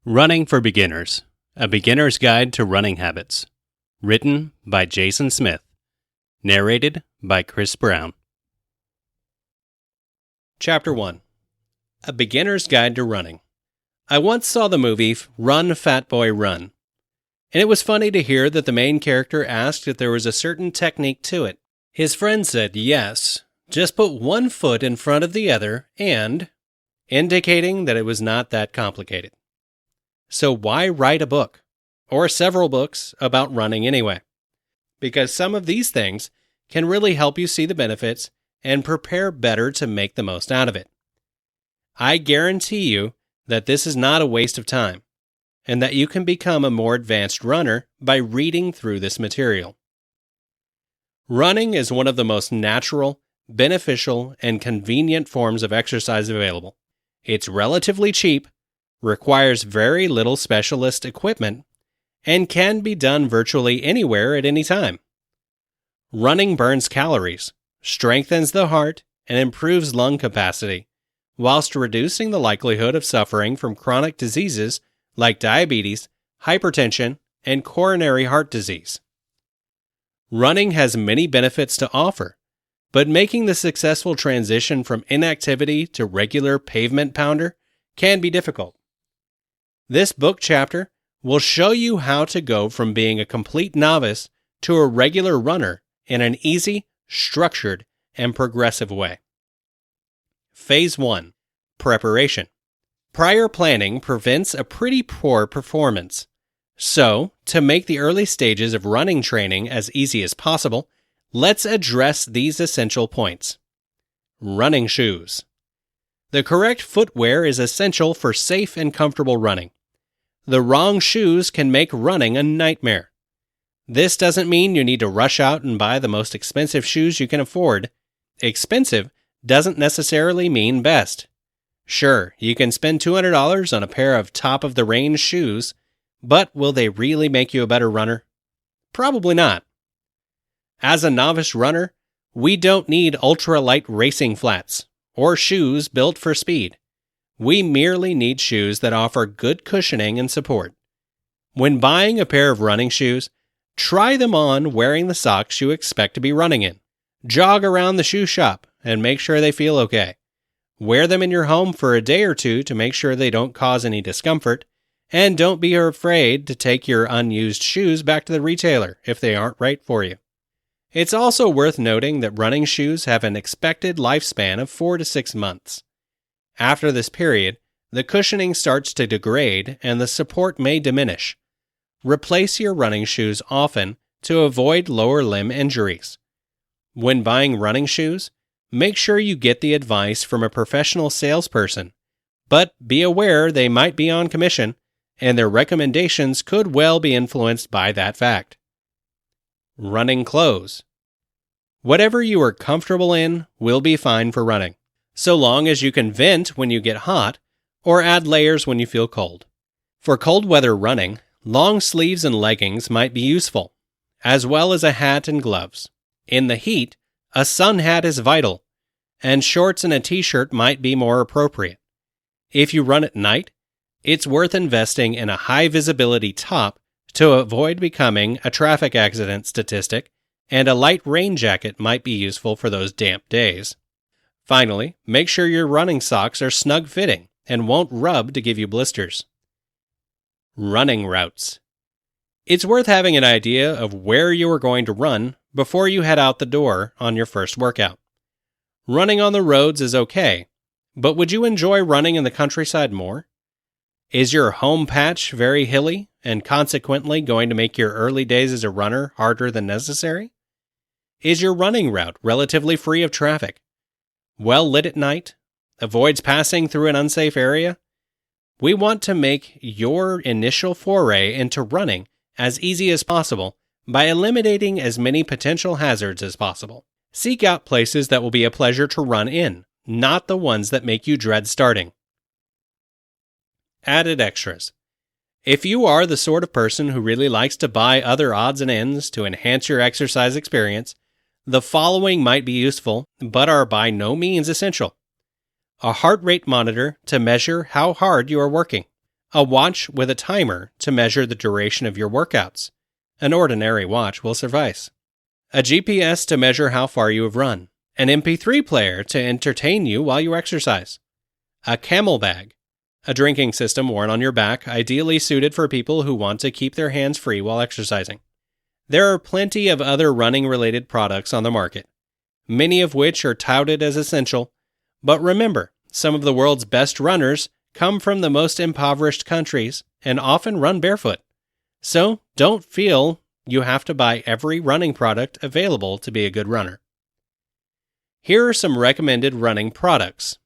Running for Beginners, A Beginner's Guide to Running Habits. Written by Jason Smith. Narrated by Chris Brown. Chapter 1. A Beginner's Guide to Running. I once saw the movie Run, Fat Boy, Run, and it was funny to hear that the main character asked if there was a certain technique to it. His friend said, yes, just put one foot in front of the other and, indicating that it was not that complicated. So why write a book, or several books, about running anyway? Because some of these things can really help you see the benefits and prepare better to make the most out of it. I guarantee you that this is not a waste of time, and that you can become a more advanced runner by reading through this material. Running is one of the most natural, beneficial, and convenient forms of exercise available. It's relatively cheap, requires very little specialist equipment, and can be done virtually anywhere at any time. Running burns calories, strengthens the heart, and improves lung capacity, whilst reducing the likelihood of suffering from chronic diseases like diabetes, hypertension, and coronary heart disease. Running has many benefits to offer, but making the successful transition from inactivity to regular pavement pounder can be difficult. This book chapter will show you how to go from being a complete novice to a regular runner in an easy, structured, and progressive way. Phase 1. Preparation. Prior planning prevents a pretty poor performance. So, to make the early stages of running training as easy as possible, let's address these essential points. Running shoes. The correct footwear is essential for safe and comfortable running. The wrong shoes can make running a nightmare. This doesn't mean you need to rush out and buy the most expensive shoes you can afford. Expensive doesn't necessarily mean best. Sure, you can spend $200 on a pair of top-of-the-range shoes, but will they really make you a better runner? Probably not. As a novice runner, we don't need ultra-light racing flats or shoes built for speed. We merely need shoes that offer good cushioning and support. When buying a pair of running shoes, try them on wearing the socks you expect to be running in. Jog around the shoe shop and make sure they feel okay. Wear them in your home for a day or two to make sure they don't cause any discomfort, and don't be afraid to take your unused shoes back to the retailer if they aren't right for you. It's also worth noting that running shoes have an expected lifespan of 4 to 6 months. After this period, the cushioning starts to degrade and the support may diminish. Replace your running shoes often to avoid lower limb injuries. When buying running shoes, make sure you get the advice from a professional salesperson, but be aware they might be on commission and their recommendations could well be influenced by that fact. Running clothes. Whatever you are comfortable in will be fine for running, so long as you can vent when you get hot or add layers when you feel cold. For cold weather running, long sleeves and leggings might be useful, as well as a hat and gloves. In the heat, a sun hat is vital, and shorts and a t-shirt might be more appropriate. If you run at night, it's worth investing in a high-visibility top to avoid becoming a traffic accident statistic, and a light rain jacket might be useful for those damp days. Finally, make sure your running socks are snug-fitting and won't rub to give you blisters. Running routes. It's worth having an idea of where you are going to run before you head out the door on your first workout. Running on the roads is okay, but would you enjoy running in the countryside more? Is your home patch very hilly and consequently going to make your early days as a runner harder than necessary? Is your running route relatively free of traffic? Well lit at night? Avoids passing through an unsafe area? We want to make your initial foray into running as easy as possible by eliminating as many potential hazards as possible. Seek out places that will be a pleasure to run in, not the ones that make you dread starting. Added extras. If you are the sort of person who really likes to buy other odds and ends to enhance your exercise experience, The following might be useful, but are by no means essential. A heart rate monitor to measure how hard you are working. A watch with a timer to measure the duration of your workouts. An ordinary watch will suffice. A GPS to measure how far you have run. An MP3 player to entertain you while you exercise. A camel bag. A drinking system worn on your back, ideally suited for people who want to keep their hands free while exercising. There are plenty of other running-related products on the market, many of which are touted as essential, but remember, some of the world's best runners come from the most impoverished countries and often run barefoot. So don't feel you have to buy every running product available to be a good runner. Here are some recommended running products.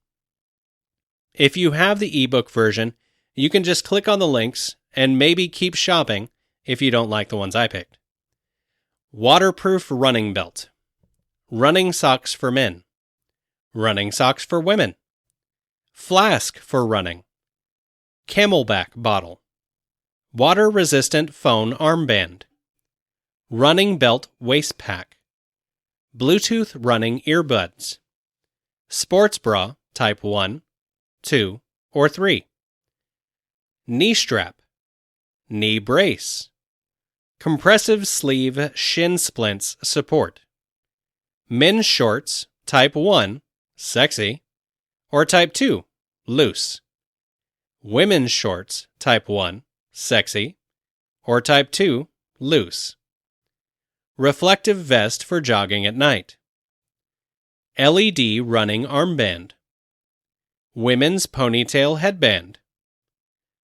If you have the ebook version, you can just click on the links and maybe keep shopping if you don't like the ones I picked. Waterproof running belt. Running socks for men. Running socks for women. Flask for running. Camelback bottle. Water-resistant phone armband. Running belt waist pack. Bluetooth running earbuds. Sports bra type 1, 2, or 3. Knee strap. Knee brace. Compressive sleeve shin splints support. Men's shorts type 1, sexy, or type 2, loose. Women's shorts type 1, sexy, or type 2, loose. Reflective vest for jogging at night. LED running armband. Women's ponytail headband.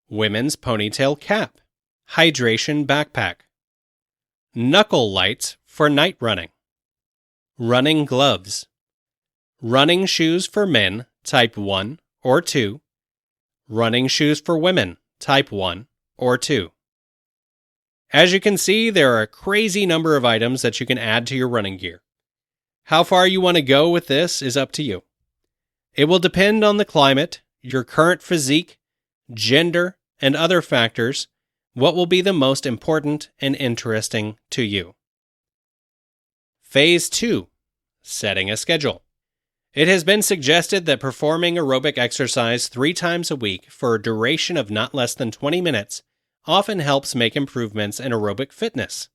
Women's ponytail cap. Hydration backpack. Knuckle lights for night running. Running gloves. Running shoes for men, type 1 or 2. Running shoes for women, type 1 or 2. As you can see, there are a crazy number of items that you can add to your running gear. How far you want to go with this is up to you. It will depend on the climate, your current physique, gender, and other factors, what will be the most important and interesting to you. Phase 2. Setting a schedule. It has been suggested that performing aerobic exercise 3 times a week for a duration of not less than 20 minutes often helps make improvements in aerobic fitness.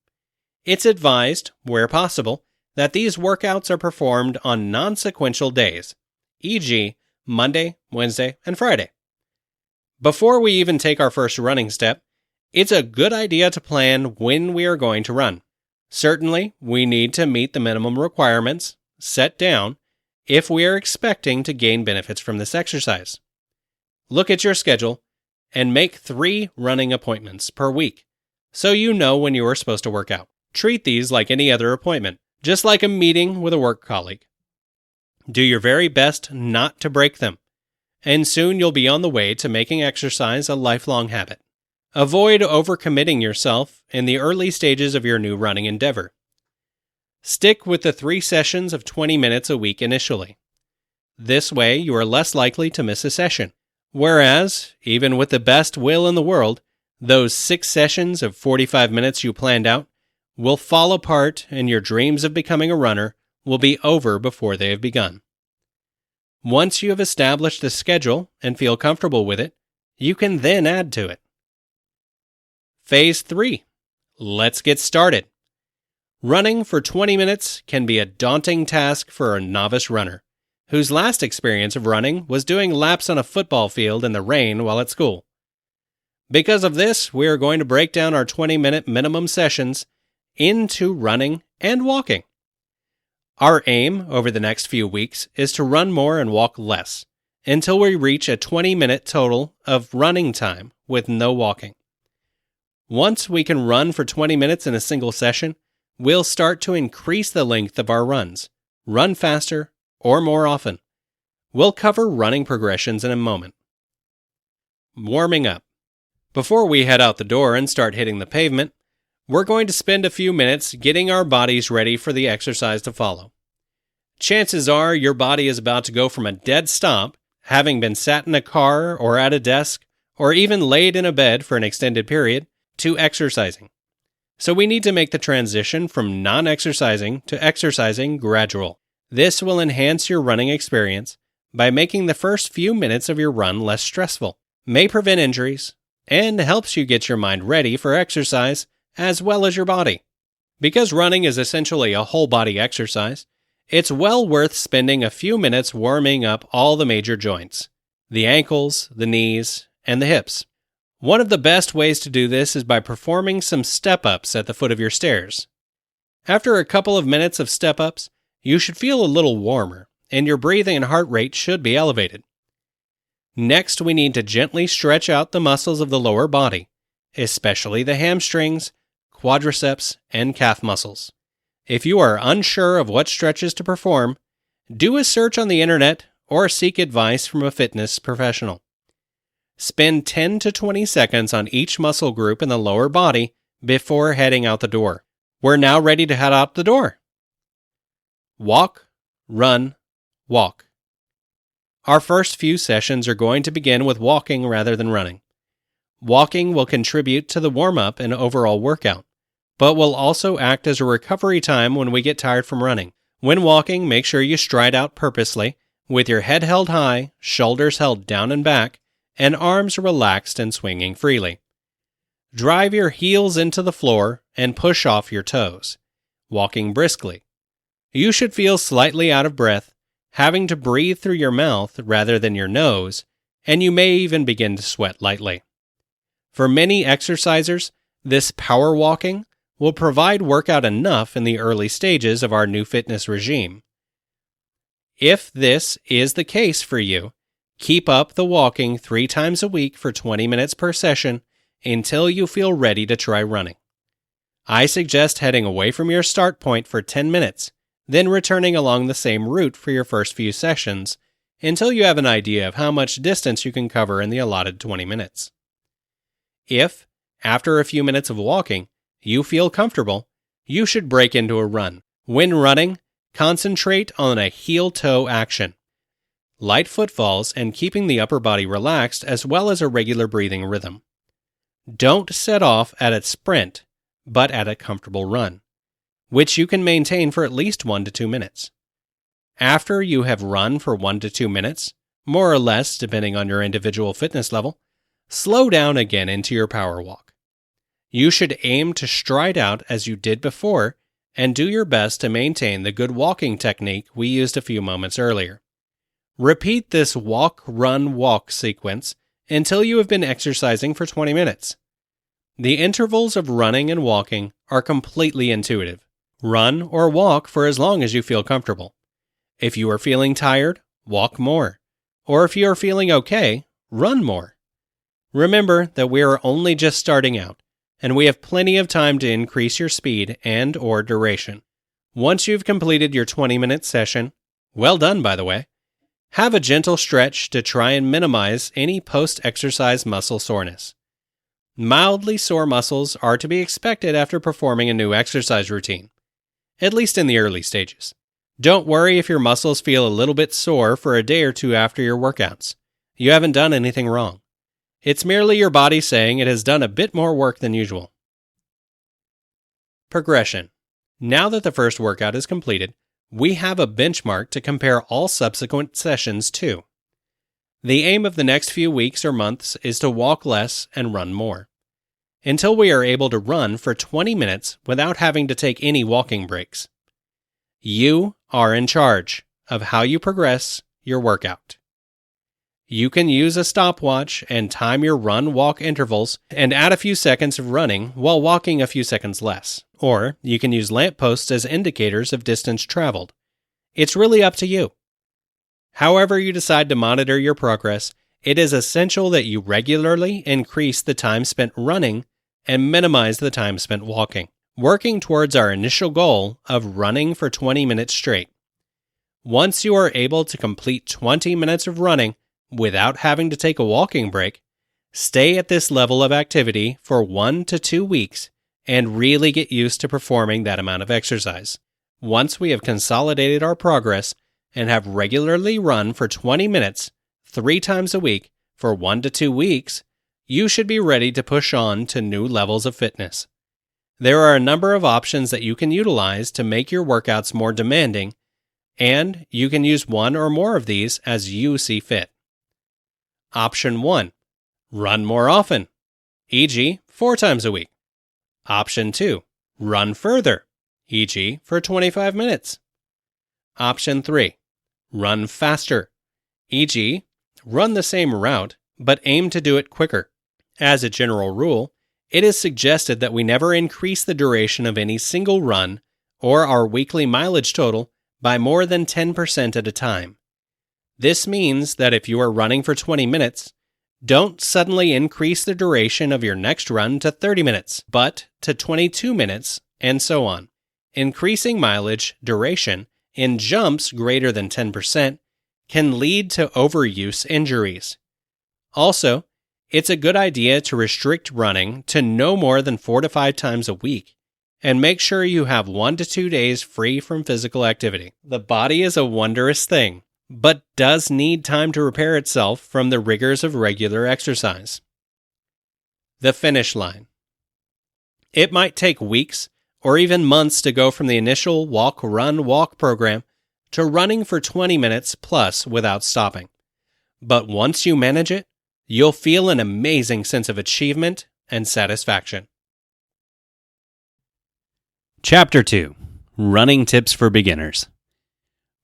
It's advised, where possible, that these workouts are performed on non-sequential days, e.g., Monday, Wednesday, and Friday. Before we even take our first running step, it's a good idea to plan when we are going to run. Certainly, we need to meet the minimum requirements set down if we are expecting to gain benefits from this exercise. Look at your schedule and make 3 running appointments per week so you know when you are supposed to work out. Treat these like any other appointment, just like a meeting with a work colleague. Do your very best not to break them, and soon you'll be on the way to making exercise a lifelong habit. Avoid overcommitting yourself in the early stages of your new running endeavor. Stick with the 3 sessions of 20 minutes a week initially. This way, you are less likely to miss a session. Whereas, even with the best will in the world, those 6 sessions of 45 minutes you planned out will fall apart and your dreams of becoming a runner will be over before they have begun. Once you have established the schedule and feel comfortable with it, you can then add to it. Phase 3. Let's get started. Running for 20 minutes can be a daunting task for a novice runner, whose last experience of running was doing laps on a football field in the rain while at school. Because of this, we are going to break down our 20-minute minimum sessions into running and walking. Our aim over the next few weeks is to run more and walk less, until we reach a 20-minute total of running time with no walking. Once we can run for 20 minutes in a single session, we'll start to increase the length of our runs, run faster, or more often. We'll cover running progressions in a moment. Warming up. Before we head out the door and start hitting the pavement, we're going to spend a few minutes getting our bodies ready for the exercise to follow. Chances are your body is about to go from a dead stop, having been sat in a car or at a desk, or even laid in a bed for an extended period, to exercising. So we need to make the transition from non-exercising to exercising gradual. This will enhance your running experience by making the first few minutes of your run less stressful, may prevent injuries, and helps you get your mind ready for exercise as well as your body. Because running is essentially a whole body exercise, it's well worth spending a few minutes warming up all the major joints, the ankles, the knees, and the hips. One of the best ways to do this is by performing some step-ups at the foot of your stairs. After a couple of minutes of step-ups, you should feel a little warmer, and your breathing and heart rate should be elevated. Next, we need to gently stretch out the muscles of the lower body, especially the hamstrings, quadriceps, and calf muscles. If you are unsure of what stretches to perform, do a search on the internet or seek advice from a fitness professional. Spend 10 to 20 seconds on each muscle group in the lower body before heading out the door. We're now ready to head out the door. Walk, run, walk. Our first few sessions are going to begin with walking rather than running. Walking will contribute to the warm-up and overall workout, but will also act as a recovery time when we get tired from running. When walking, make sure you stride out purposely, with your head held high, shoulders held down and back, and arms relaxed and swinging freely. Drive your heels into the floor and push off your toes, walking briskly. You should feel slightly out of breath, having to breathe through your mouth rather than your nose, and you may even begin to sweat lightly. For many exercisers, this power walking will provide workout enough in the early stages of our new fitness regime. If this is the case for you, keep up the walking 3 times a week for 20 minutes per session until you feel ready to try running. I suggest heading away from your start point for 10 minutes, then returning along the same route for your first few sessions until you have an idea of how much distance you can cover in the allotted 20 minutes. If, after a few minutes of walking, you feel comfortable, you should break into a run. When running, concentrate on a heel-toe action, light footfalls, and keeping the upper body relaxed as well as a regular breathing rhythm. Don't set off at a sprint, but at a comfortable run, which you can maintain for at least 1 to 2 minutes. After you have run for 1 to 2 minutes, more or less depending on your individual fitness level, slow down again into your power walk. You should aim to stride out as you did before and do your best to maintain the good walking technique we used a few moments earlier. Repeat this walk, run, walk sequence until you have been exercising for 20 minutes. The intervals of running and walking are completely intuitive. Run or walk for as long as you feel comfortable. If you are feeling tired, walk more. Or if you are feeling okay, run more. Remember that we are only just starting out, and we have plenty of time to increase your speed and/or duration. Once you've completed your 20-minute session, well done by the way, have a gentle stretch to try and minimize any post-exercise muscle soreness. Mildly sore muscles are to be expected after performing a new exercise routine, at least in the early stages. Don't worry if your muscles feel a little bit sore for a day or two after your workouts. You haven't done anything wrong. It's merely your body saying it has done a bit more work than usual. Progression. Now that the first workout is completed, we have a benchmark to compare all subsequent sessions to. The aim of the next few weeks or months is to walk less and run more, until we are able to run for 20 minutes without having to take any walking breaks. You are in charge of how you progress your workout. You can use a stopwatch and time your run-walk intervals and add a few seconds of running while walking a few seconds less. Or you can use lampposts as indicators of distance traveled. It's really up to you. However you decide to monitor your progress, it is essential that you regularly increase the time spent running and minimize the time spent walking, working towards our initial goal of running for 20 minutes straight. Once you are able to complete 20 minutes of running without having to take a walking break, stay at this level of activity for 1 to 2 weeks and really get used to performing that amount of exercise. Once we have consolidated our progress and have regularly run for 20 minutes 3 times a week for 1 to 2 weeks, you should be ready to push on to new levels of fitness. There are a number of options that you can utilize to make your workouts more demanding, and you can use one or more of these as you see fit. Option 1. Run more often, e.g., 4 times a week. Option 2. Run further, e.g., for 25 minutes. Option 3. Run faster, e.g., run the same route, but aim to do it quicker. As a general rule, it is suggested that we never increase the duration of any single run or our weekly mileage total by more than 10% at a time. This means that if you are running for 20 minutes, don't suddenly increase the duration of your next run to 30 minutes, but to 22 minutes, and so on. Increasing mileage duration in jumps greater than 10% can lead to overuse injuries. Also, it's a good idea to restrict running to no more than 4 to 5 times a week, and make sure you have 1 to 2 days free from physical activity. The body is a wondrous thing, but does need time to repair itself from the rigors of regular exercise. The finish line. It might take weeks or even months to go from the initial walk-run-walk program to running for 20 minutes plus without stopping. But once you manage it, you'll feel an amazing sense of achievement and satisfaction. Chapter 2. Running Tips for Beginners.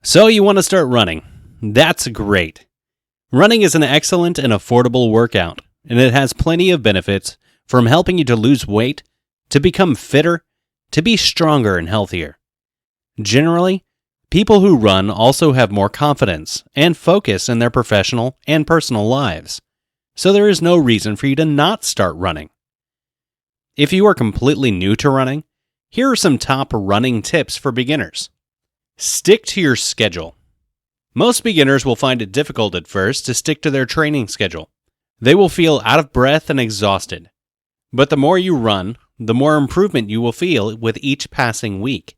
So you want to start running. That's great. Running is an excellent and affordable workout, and it has plenty of benefits from helping you to lose weight, to become fitter, to be stronger and healthier. Generally, people who run also have more confidence and focus in their professional and personal lives, so there is no reason for you to not start running. If you are completely new to running, here are some top running tips for beginners. Stick to your schedule. Most beginners will find it difficult at first to stick to their training schedule. They will feel out of breath and exhausted. But the more you run, the more improvement you will feel with each passing week.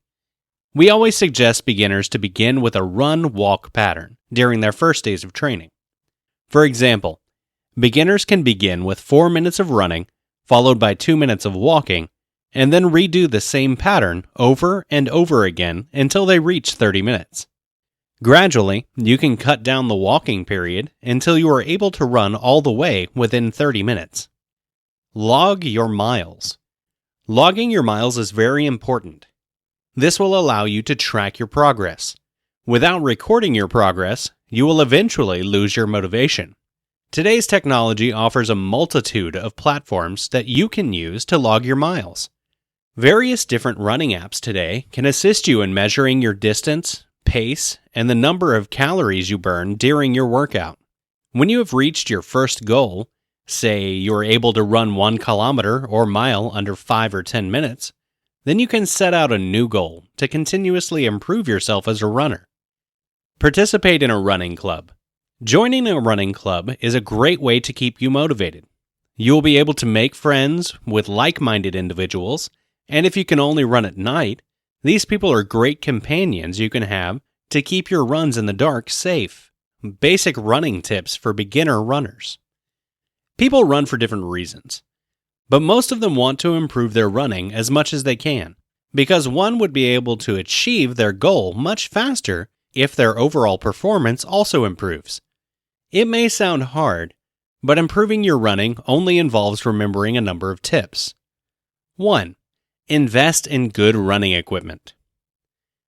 We always suggest beginners to begin with a run-walk pattern during their first days of training. For example, beginners can begin with 4 minutes of running, followed by 2 minutes of walking, and then redo the same pattern over and over again until they reach 30 minutes. Gradually, you can cut down the walking period until you are able to run all the way within 30 minutes. Log your miles. Logging your miles is very important. This will allow you to track your progress. Without recording your progress, you will eventually lose your motivation. Today's technology offers a multitude of platforms that you can use to log your miles. Various different running apps today can assist you in measuring your distance, pace, and the number of calories you burn during your workout. When you have reached your first goal, say you're able to run 1 kilometer or mile under 5 or 10 minutes, then you can set out a new goal to continuously improve yourself as a runner. Participate in a running club. Joining a running club is a great way to keep you motivated. You will be able to make friends with like-minded individuals, and if you can only run at night, these people are great companions you can have to keep your runs in the dark safe. Basic running tips for beginner runners. People run for different reasons, but most of them want to improve their running as much as they can, because one would be able to achieve their goal much faster if their overall performance also improves. It may sound hard, but improving your running only involves remembering a number of tips. 1. Invest in good running equipment.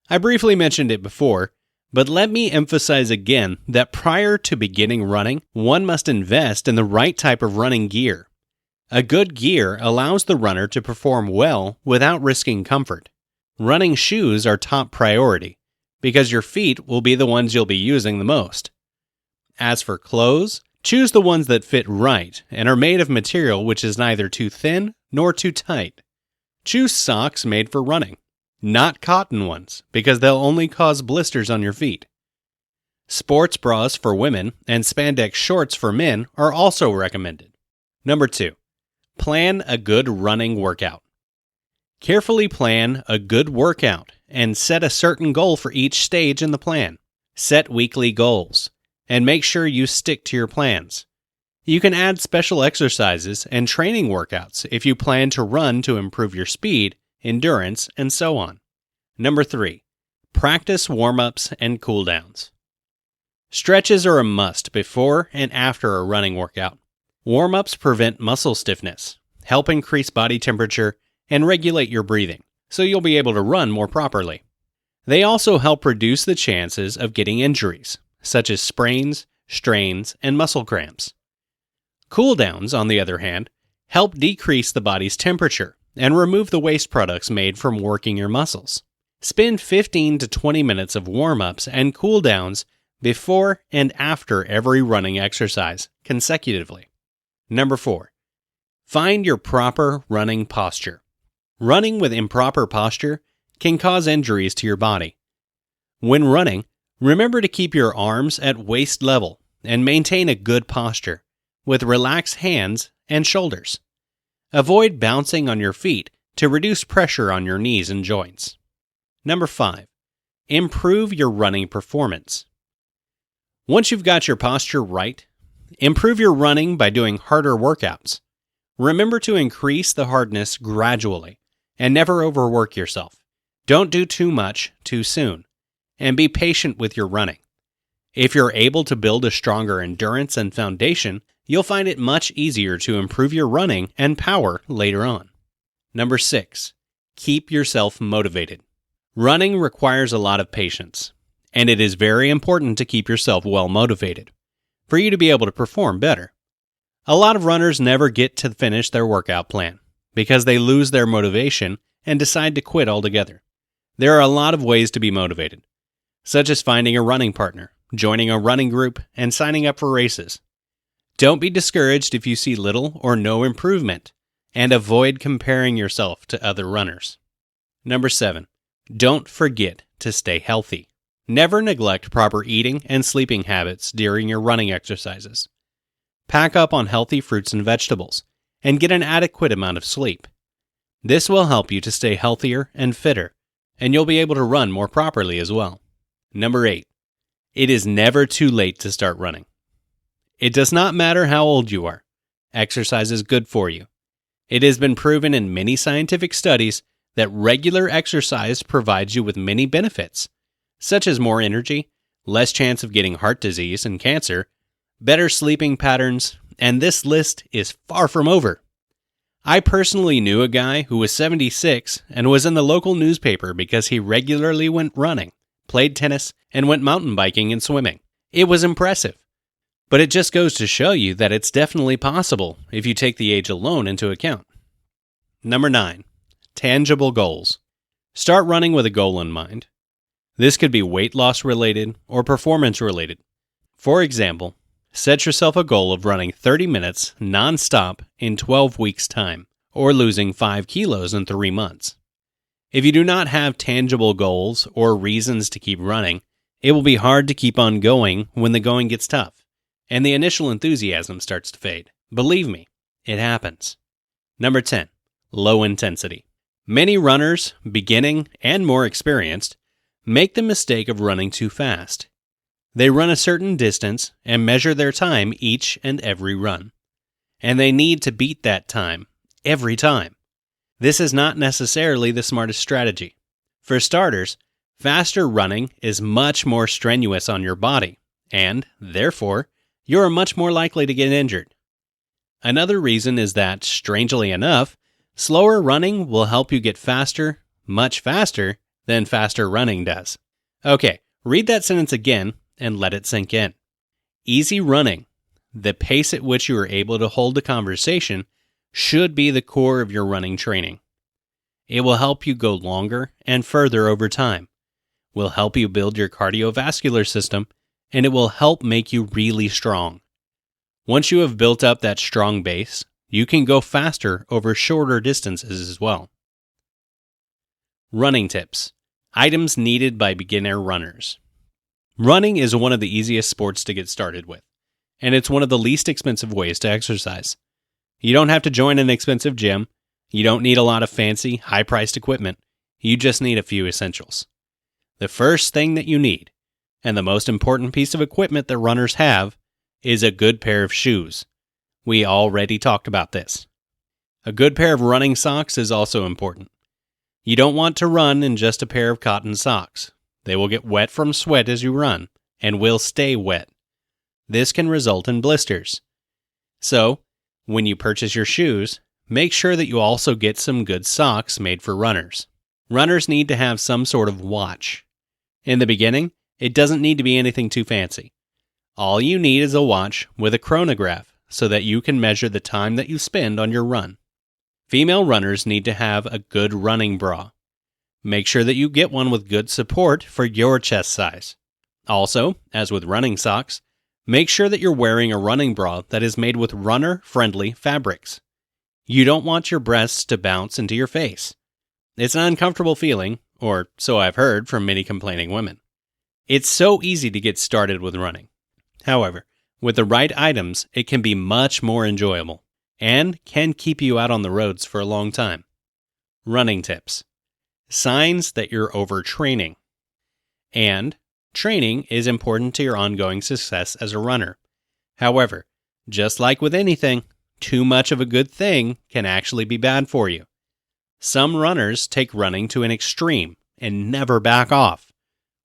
I briefly mentioned it before, but let me emphasize again that prior to beginning running, one must invest in the right type of running gear. A good gear allows the runner to perform well without risking comfort. Running shoes are top priority, because your feet will be the ones you'll be using the most. As for clothes, choose the ones that fit right and are made of material which is neither too thin nor too tight. Choose socks made for running, not cotton ones, because they'll only cause blisters on your feet. Sports bras for women and spandex shorts for men are also recommended. Number 2. Plan a good running workout. Carefully plan a good workout and set a certain goal for each stage in the plan. Set weekly goals and make sure you stick to your plans. You can add special exercises and training workouts if you plan to run to improve your speed endurance, and so on. Number 3. Practice warm-ups and cool-downs. Stretches are a must before and after a running workout. Warm-ups prevent muscle stiffness, help increase body temperature, and regulate your breathing, so you'll be able to run more properly. They also help reduce the chances of getting injuries, such as sprains, strains, and muscle cramps. Cool-downs, on the other hand, help decrease the body's temperature and remove the waste products made from working your muscles. Spend 15 to 20 minutes of warm-ups and cool-downs before and after every running exercise, consecutively. Number 4. Find your proper running posture. Running with improper posture can cause injuries to your body. When running, remember to keep your arms at waist level and maintain a good posture, with relaxed hands and shoulders. Avoid bouncing on your feet to reduce pressure on your knees and joints. Number 5. Improve your running performance. Once you've got your posture right, improve your running by doing harder workouts. Remember to increase the hardness gradually and never overwork yourself. Don't do too much too soon, and be patient with your running. If you're able to build a stronger endurance and foundation, you'll find it much easier to improve your running and power later on. Number 6. Keep yourself motivated. Running requires a lot of patience, and it is very important to keep yourself well motivated for you to be able to perform better. A lot of runners never get to finish their workout plan because they lose their motivation and decide to quit altogether. There are a lot of ways to be motivated, such as finding a running partner, joining a running group, and signing up for races. Don't be discouraged if you see little or no improvement, and avoid comparing yourself to other runners. Number 7. Don't forget to stay healthy. Never neglect proper eating and sleeping habits during your running exercises. Pack up on healthy fruits and vegetables, and get an adequate amount of sleep. This will help you to stay healthier and fitter, and you'll be able to run more properly as well. Number 8. It is never too late to start running. It does not matter how old you are. Exercise is good for you. It has been proven in many scientific studies that regular exercise provides you with many benefits, such as more energy, less chance of getting heart disease and cancer, better sleeping patterns, and this list is far from over. I personally knew a guy who was 76 and was in the local newspaper because he regularly went running, played tennis, and went mountain biking and swimming. It was impressive. But it just goes to show you that it's definitely possible if you take the age alone into account. Number 9. Tangible goals. Start running with a goal in mind. This could be weight loss related or performance related. For example, set yourself a goal of running 30 minutes non-stop in 12 weeks' time, or losing 5 kilos in 3 months. If you do not have tangible goals or reasons to keep running, it will be hard to keep on going when the going gets tough, and the initial enthusiasm starts to fade. Believe me, it happens. Number 10. Low intensity. Many runners, beginning and more experienced, make the mistake of running too fast. They run a certain distance and measure their time each and every run. And they need to beat that time every time. This is not necessarily the smartest strategy. For starters, faster running is much more strenuous on your body, and, therefore, you are much more likely to get injured. Another reason is that, strangely enough, slower running will help you get faster, much faster, than faster running does. Okay, read that sentence again and let it sink in. Easy running, the pace at which you are able to hold a conversation, should be the core of your running training. It will help you go longer and further over time, will help you build your cardiovascular system, and it will help make you really strong. Once you have built up that strong base, you can go faster over shorter distances as well. Running tips. Items needed by beginner runners. Running is one of the easiest sports to get started with, and it's one of the least expensive ways to exercise. You don't have to join an expensive gym. You don't need a lot of fancy, high-priced equipment. You just need a few essentials. The first thing that you need, and the most important piece of equipment that runners have, is a good pair of shoes. We already talked about this. A good pair of running socks is also important. You don't want to run in just a pair of cotton socks. They will get wet from sweat as you run, and will stay wet. This can result in blisters. So, when you purchase your shoes, make sure that you also get some good socks made for runners. Runners need to have some sort of watch. In the beginning, it doesn't need to be anything too fancy. All you need is a watch with a chronograph so that you can measure the time that you spend on your run. Female runners need to have a good running bra. Make sure that you get one with good support for your chest size. Also, as with running socks, make sure that you're wearing a running bra that is made with runner-friendly fabrics. You don't want your breasts to bounce into your face. It's an uncomfortable feeling, or so I've heard from many complaining women. It's so easy to get started with running. However, with the right items, it can be much more enjoyable and can keep you out on the roads for a long time. Running tips. Signs that you're overtraining. And training is important to your ongoing success as a runner. However, just like with anything, too much of a good thing can actually be bad for you. Some runners take running to an extreme and never back off,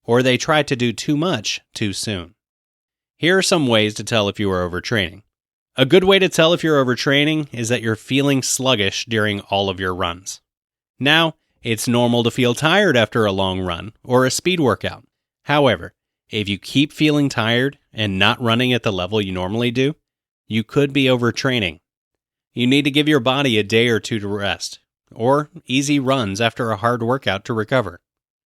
or they try to do too much too soon. Here are some ways to tell if you are overtraining. A good way to tell if you're overtraining is that you're feeling sluggish during all of your runs. Now, it's normal to feel tired after a long run or a speed workout. However, if you keep feeling tired and not running at the level you normally do, you could be overtraining. You need to give your body a day or two to rest, or easy runs after a hard workout to recover.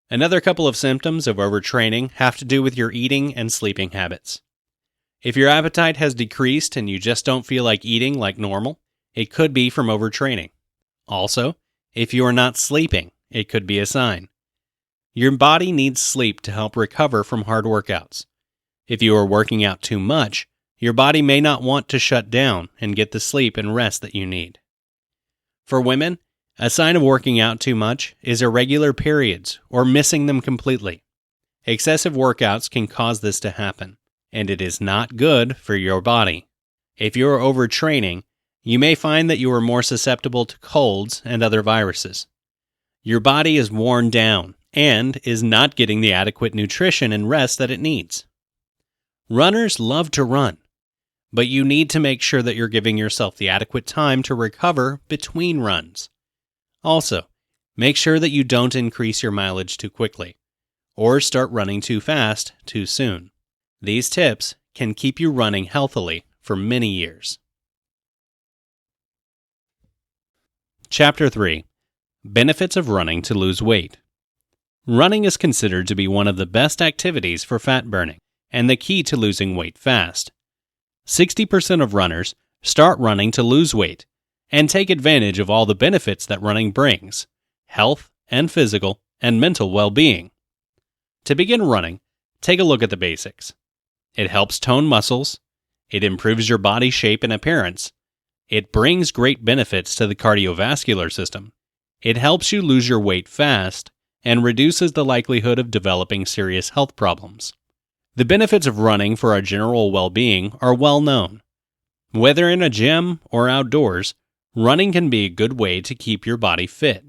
Another couple of symptoms of overtraining have to do with your eating and sleeping habits. If your appetite has decreased and you just don't feel like eating like normal, it could be from overtraining. Also, if you are not sleeping, it could be a sign. Your body needs sleep to help recover from hard workouts. If you are working out too much, your body may not want to shut down and get the sleep and rest that you need. For women, a sign of working out too much is irregular periods or missing them completely. Excessive workouts can cause this to happen, and it is not good for your body. If you are overtraining, you may find that you are more susceptible to colds and other viruses. Your body is worn down and is not getting the adequate nutrition and rest that it needs. Runners love to run, but you need to make sure that you're giving yourself the adequate time to recover between runs. Also, make sure that you don't increase your mileage too quickly, or start running too fast too soon. These tips can keep you running healthily for many years. Chapter 3. Benefits of running to lose weight. Running is considered to be one of the best activities for fat burning and the key to losing weight fast. 60% of runners start running to lose weight and take advantage of all the benefits that running brings: health and physical and mental well-being. To begin running, take a look at the basics. It helps tone muscles. It improves your body shape and appearance. It brings great benefits to the cardiovascular system. It helps you lose your weight fast and reduces the likelihood of developing serious health problems. The benefits of running for our general well-being are well known. Whether in a gym or outdoors, running can be a good way to keep your body fit.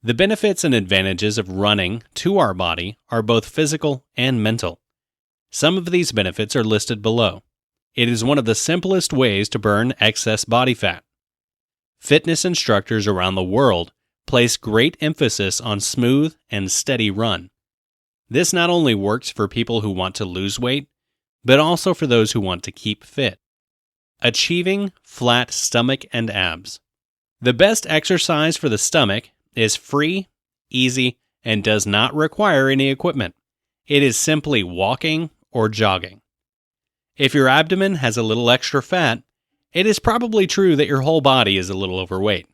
The benefits and advantages of running to our body are both physical and mental. Some of these benefits are listed below. It is one of the simplest ways to burn excess body fat. Fitness instructors around the world place great emphasis on smooth and steady run. This not only works for people who want to lose weight, but also for those who want to keep fit. Achieving flat stomach and abs. The best exercise for the stomach is free, easy, and does not require any equipment. It is simply walking or jogging. If your abdomen has a little extra fat, it is probably true that your whole body is a little overweight.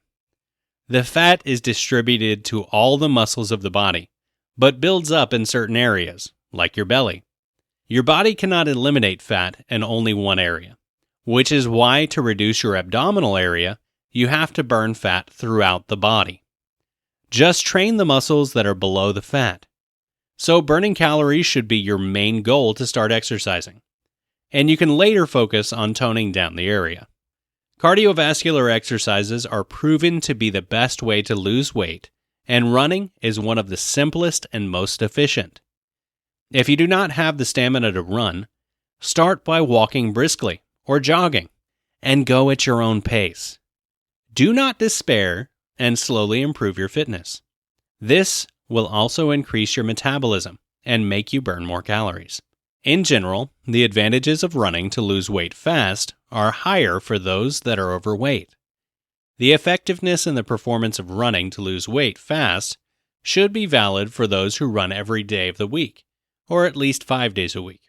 The fat is distributed to all the muscles of the body, but builds up in certain areas, like your belly. Your body cannot eliminate fat in only one area, which is why to reduce your abdominal area, you have to burn fat throughout the body. Just train the muscles that are below the fat. So burning calories should be your main goal to start exercising, and you can later focus on toning down the area. Cardiovascular exercises are proven to be the best way to lose weight and running is one of the simplest and most efficient. If you do not have the stamina to run, start by walking briskly or jogging, and go at your own pace. Do not despair and slowly improve your fitness. This will also increase your metabolism and make you burn more calories. In general, the advantages of running to lose weight fast are higher for those that are overweight. The effectiveness and the performance of running to lose weight fast should be valid for those who run every day of the week, or at least 5 days a week.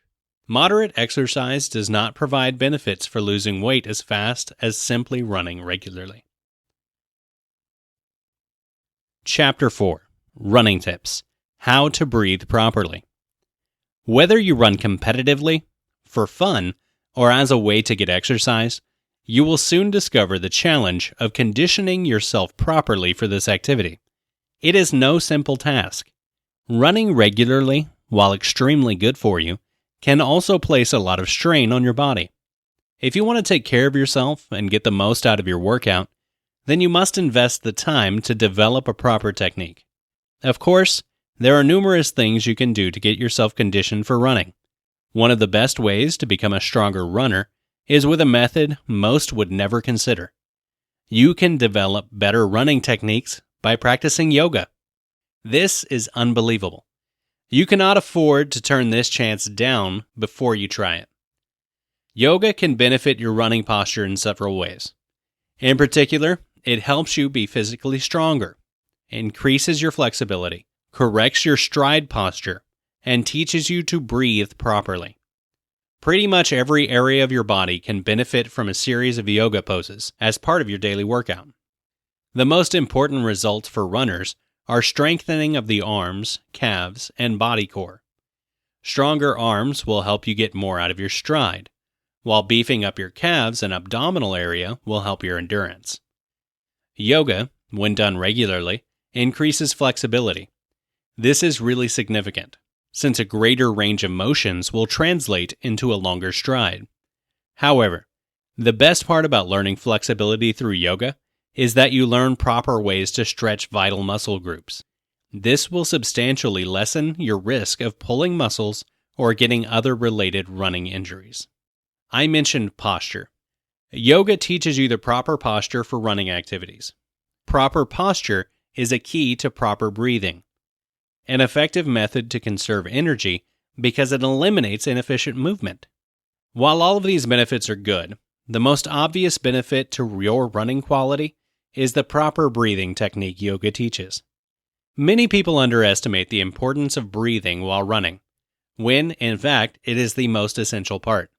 Moderate exercise does not provide benefits for losing weight as fast as simply running regularly. Chapter 4. Running Tips. How to breathe properly. Whether you run competitively, for fun, or as a way to get exercise, you will soon discover the challenge of conditioning yourself properly for this activity. It is no simple task. Running regularly, while extremely good for you, can also place a lot of strain on your body. If you want to take care of yourself and get the most out of your workout, then you must invest the time to develop a proper technique. Of course, there are numerous things you can do to get yourself conditioned for running. One of the best ways to become a stronger runner is with a method most would never consider. You can develop better running techniques by practicing yoga. This is unbelievable. You cannot afford to turn this chance down before you try it. Yoga can benefit your running posture in several ways. In particular, it helps you be physically stronger, increases your flexibility, corrects your stride posture, and teaches you to breathe properly. Pretty much every area of your body can benefit from a series of yoga poses as part of your daily workout. The most important results for runners are strengthening of the arms, calves, and body core. Stronger arms will help you get more out of your stride, while beefing up your calves and abdominal area will help your endurance. Yoga, when done regularly, increases flexibility. This is really significant, since a greater range of motions will translate into a longer stride. However, the best part about learning flexibility through yoga is that you learn proper ways to stretch vital muscle groups. This will substantially lessen your risk of pulling muscles or getting other related running injuries. I mentioned posture. Yoga teaches you the proper posture for running activities. Proper posture is a key to proper breathing, an effective method to conserve energy because it eliminates inefficient movement. While all of these benefits are good, the most obvious benefit to your running quality is the proper breathing technique yoga teaches. Many people underestimate the importance of breathing while running, when, in fact, it is the most essential part.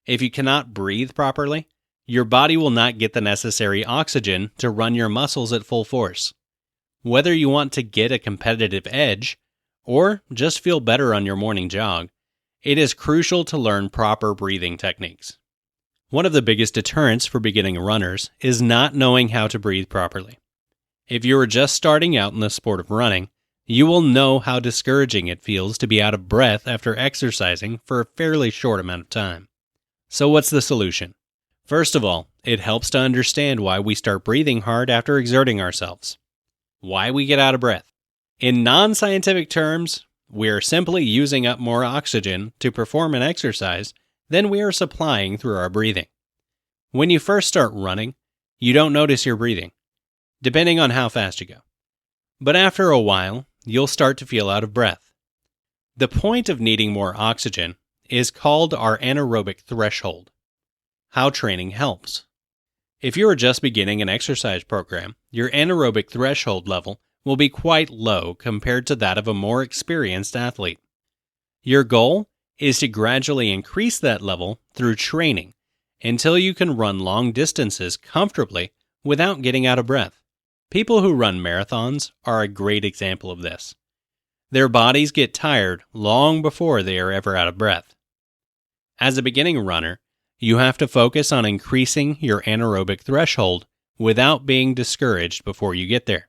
If you cannot breathe properly, your body will not get the necessary oxygen to run your muscles at full force. Whether you want to get a competitive edge, or just feel better on your morning jog, it is crucial to learn proper breathing techniques. One of the biggest deterrents for beginning runners is not knowing how to breathe properly. If you are just starting out in the sport of running, you will know how discouraging it feels to be out of breath after exercising for a fairly short amount of time. So what's the solution? First of all, it helps to understand why we start breathing hard after exerting ourselves. Why we get out of breath. In non-scientific terms, we are simply using up more oxygen to perform an exercise than we are supplying through our breathing. When you first start running, you don't notice your breathing, depending on how fast you go. But after a while, you'll start to feel out of breath. The point of needing more oxygen is called our anaerobic threshold. How training helps. If you are just beginning an exercise program, your anaerobic threshold level will be quite low compared to that of a more experienced athlete. Your goal is to gradually increase that level through training until you can run long distances comfortably without getting out of breath. People who run marathons are a great example of this. Their bodies get tired long before they are ever out of breath. As a beginning runner, you have to focus on increasing your anaerobic threshold without being discouraged before you get there.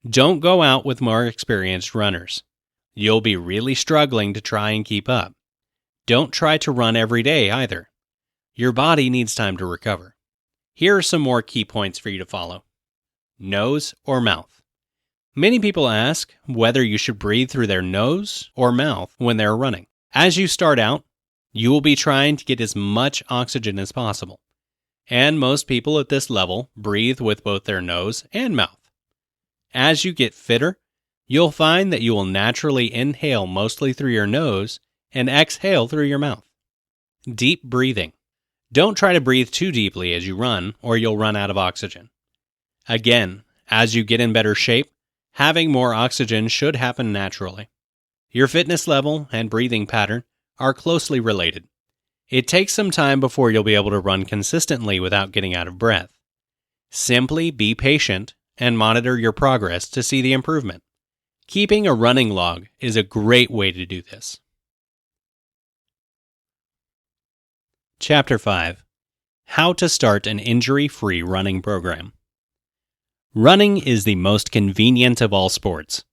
Don't go out with more experienced runners. You'll be really struggling to try and keep up. Don't try to run every day either. Your body needs time to recover. Here are some more key points for you to follow. Nose or mouth. Many people ask whether you should breathe through their nose or mouth when they're running. As you start out, you will be trying to get as much oxygen as possible. And most people at this level breathe with both their nose and mouth. As you get fitter, you'll find that you will naturally inhale mostly through your nose and exhale through your mouth. Deep breathing. Don't try to breathe too deeply as you run, or you'll run out of oxygen. Again, as you get in better shape, having more oxygen should happen naturally. Your fitness level and breathing pattern are closely related. It takes some time before you'll be able to run consistently without getting out of breath. Simply be patient and monitor your progress to see the improvement. Keeping a running log is a great way to do this. Chapter 5. How to Start an Injury-Free Running Program. Running is the most convenient of all sports.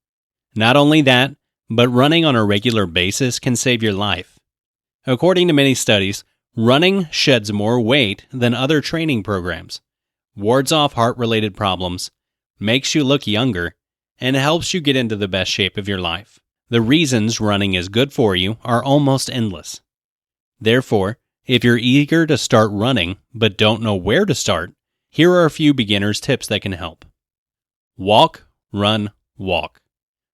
Not only that, but running on a regular basis can save your life. According to many studies, running sheds more weight than other training programs, wards off heart-related problems, makes you look younger, and helps you get into the best shape of your life. The reasons running is good for you are almost endless. Therefore, if you're eager to start running but don't know where to start, here are a few beginner's tips that can help. Walk, run, walk.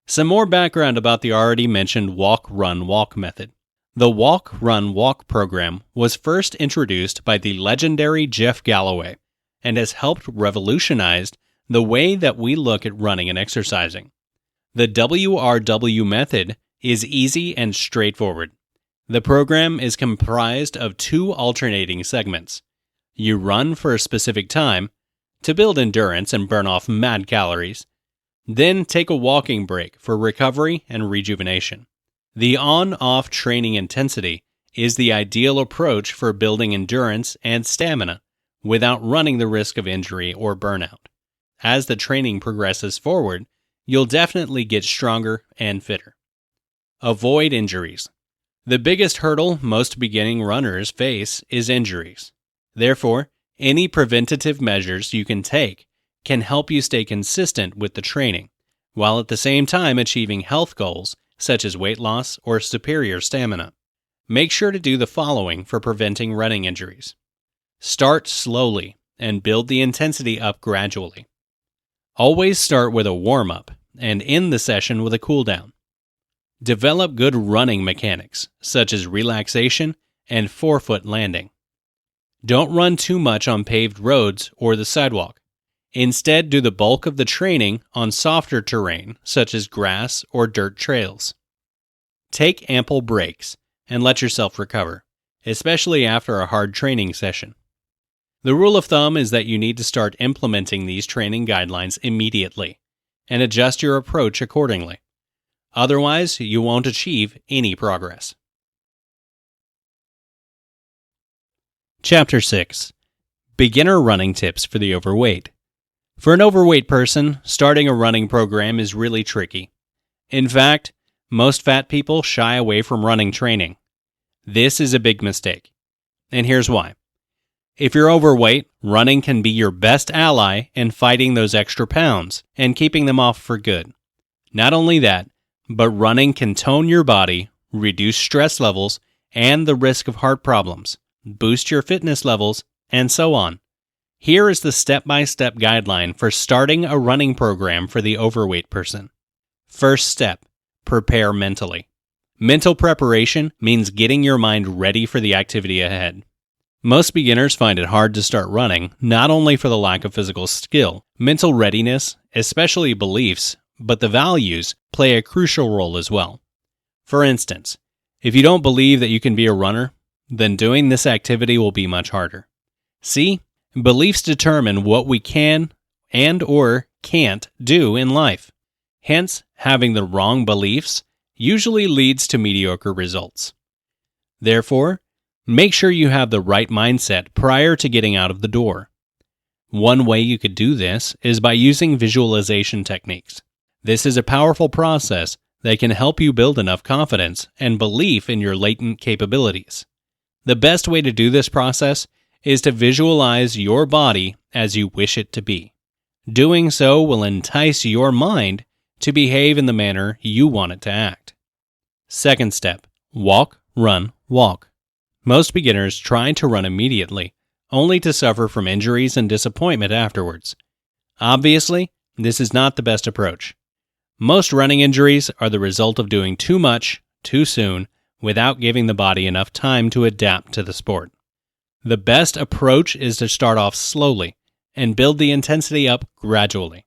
Some more background about the already mentioned walk, run, walk method. The walk, run, walk program was first introduced by the legendary Jeff Galloway and has helped revolutionize the way that we look at running and exercising. The WRW method is easy and straightforward. The program is comprised of 2 alternating segments. You run for a specific time to build endurance and burn off mad calories. Then take a walking break for recovery and rejuvenation. The on-off training intensity is the ideal approach for building endurance and stamina without running the risk of injury or burnout. As the training progresses forward, you'll definitely get stronger and fitter. Avoid injuries. The biggest hurdle most beginning runners face is injuries. Therefore, any preventative measures you can take can help you stay consistent with the training, while at the same time achieving health goals such as weight loss or superior stamina. Make sure to do the following for preventing running injuries. Start slowly and build the intensity up gradually. Always start with a warm-up and end the session with a cool-down. Develop good running mechanics, such as relaxation and forefoot landing. Don't run too much on paved roads or the sidewalk. Instead, do the bulk of the training on softer terrain, such as grass or dirt trails. Take ample breaks and let yourself recover, especially after a hard training session. The rule of thumb is that you need to start implementing these training guidelines immediately and adjust your approach accordingly. Otherwise, you won't achieve any progress. Chapter 6. Beginner Running Tips for the Overweight. For an overweight person, starting a running program is really tricky. In fact, most fat people shy away from running training. This is a big mistake. And here's why. If you're overweight, running can be your best ally in fighting those extra pounds and keeping them off for good. Not only that, but running can tone your body, reduce stress levels and the risk of heart problems, boost your fitness levels, and so on. Here is the step-by-step guideline for starting a running program for the overweight person. First step, prepare mentally. Mental preparation means getting your mind ready for the activity ahead. Most beginners find it hard to start running, not only for the lack of physical skill. Mental readiness, especially beliefs, but the values, play a crucial role as well. For instance, if you don't believe that you can be a runner, then doing this activity will be much harder. See, beliefs determine what we can and or can't do in life. Hence, having the wrong beliefs usually leads to mediocre results. Therefore, make sure you have the right mindset prior to getting out of the door. One way you could do this is by using visualization techniques. This is a powerful process that can help you build enough confidence and belief in your latent capabilities. The best way to do this process is to visualize your body as you wish it to be. Doing so will entice your mind to behave in the manner you want it to act. Second step, walk, run, walk. Most beginners try to run immediately, only to suffer from injuries and disappointment afterwards. Obviously, this is not the best approach. Most running injuries are the result of doing too much, too soon, without giving the body enough time to adapt to the sport. The best approach is to start off slowly and build the intensity up gradually.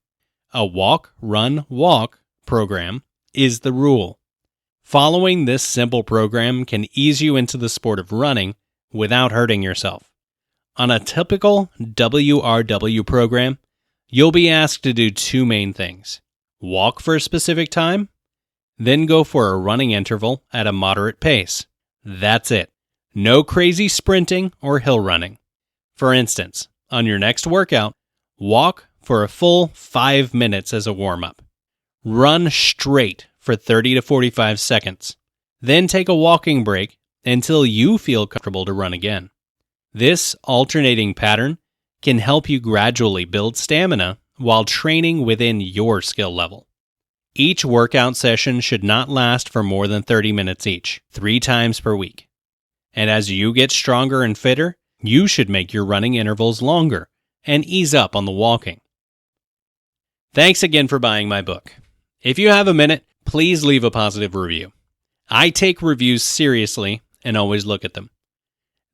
A walk, run, walk program is the rule. Following this simple program can ease you into the sport of running without hurting yourself. On a typical WRW program, you'll be asked to do two main things. Walk for a specific time, then go for a running interval at a moderate pace. That's it. No crazy sprinting or hill running. For instance, on your next workout, walk for a full 5 minutes as a warm-up. Run straight for 30 to 45 seconds. Then take a walking break until you feel comfortable to run again. This alternating pattern can help you gradually build stamina while training within your skill level. Each workout session should not last for more than 30 minutes each, 3 times per week. And as you get stronger and fitter, you should make your running intervals longer and ease up on the walking. Thanks again for buying my book. If you have a minute, please leave a positive review. I take reviews seriously and always look at them.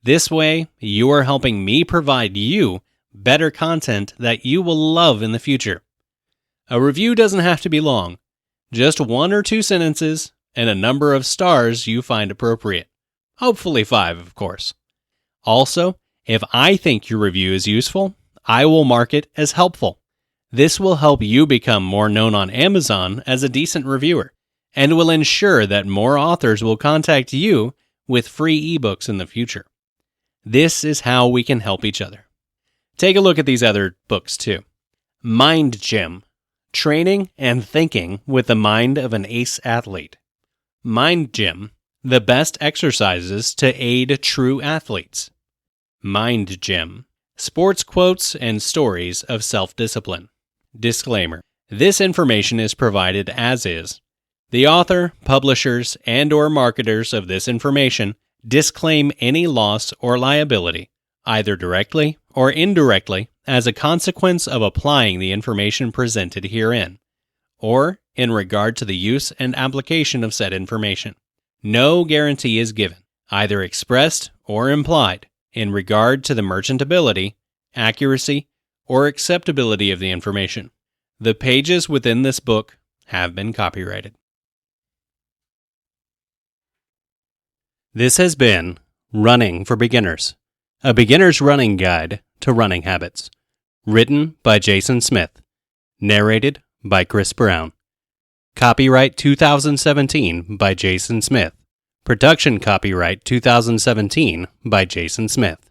This way, you are helping me provide you better content that you will love in the future. A review doesn't have to be long, just 1 or 2 sentences and a number of stars you find appropriate. Hopefully 5, of course. Also, if I think your review is useful, I will mark it as helpful. This will help you become more known on Amazon as a decent reviewer, and will ensure that more authors will contact you with free ebooks in the future. This is how we can help each other. Take a look at these other books too. Mind Gym: Training and Thinking with the Mind of an Ace Athlete. Mind Gym: The Best Exercises to Aid True Athletes. Mind Gym: Sports Quotes and Stories of Self-Discipline. Disclaimer: this information is provided as is. The author, publishers, and/or marketers of this information disclaim any loss or liability, either directly or indirectly, as a consequence of applying the information presented herein, or in regard to the use and application of said information. No guarantee is given, either expressed or implied, in regard to the merchantability, accuracy, or acceptability of the information. The pages within this book have been copyrighted. This has been Running for Beginners, a beginner's running guide to running habits. Written by Jason Smith. Narrated by Chris Brown. Copyright 2017 by Jason Smith. Production copyright 2017 by Jason Smith.